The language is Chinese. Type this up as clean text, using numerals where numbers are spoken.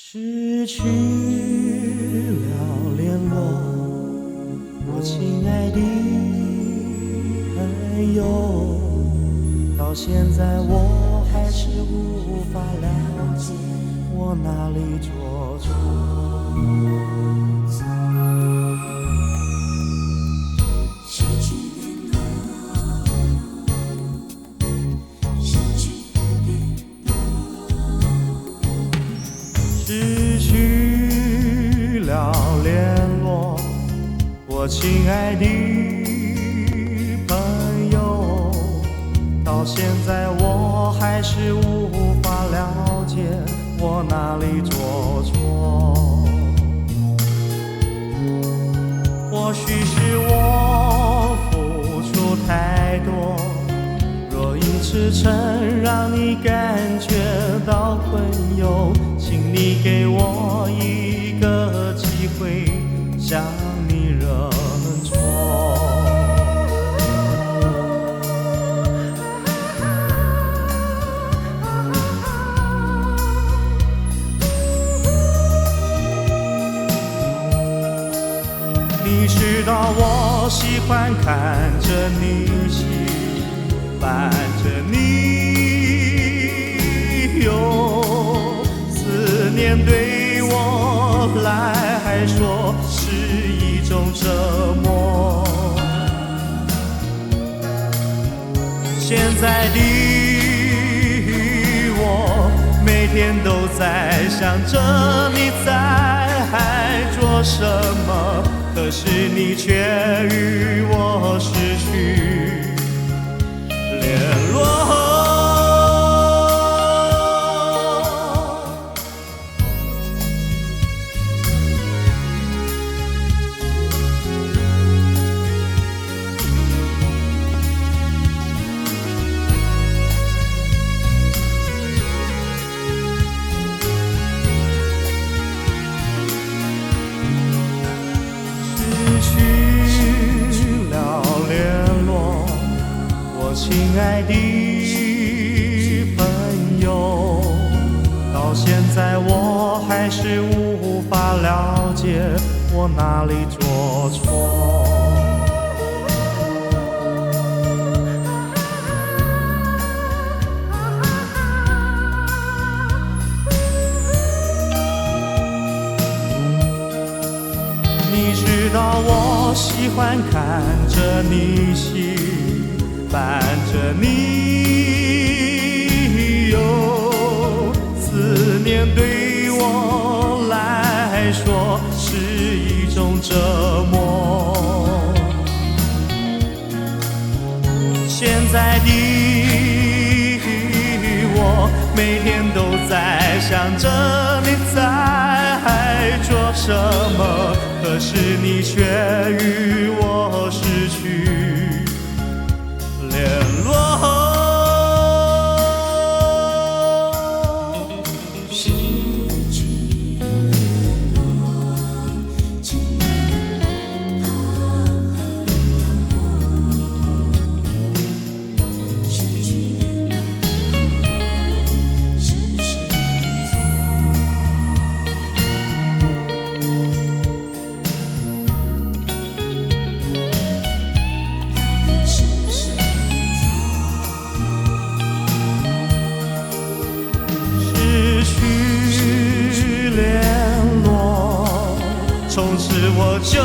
失去了联络，我亲爱的朋友，到现在我还是无法了解我哪里做错。失去了联络，我亲爱的朋友，到现在我还是无法了解我哪里做错。或许是我付出太多，若因此曾让你感觉到困忧，请你给我一个机会向你认错。你知道我喜欢看着你戏，伴着你有思念对我来说是一种折磨。现在的我每天都在想着你在做什么，可是你却与我失去联络。亲爱的朋友，到现在我还是无法了解我哪里做错。你知道我喜欢看着你戏，伴着你有思念对我来说是一种折磨。现在的我每天都在想着你在做什么，可是你却与我失去联络。从此我就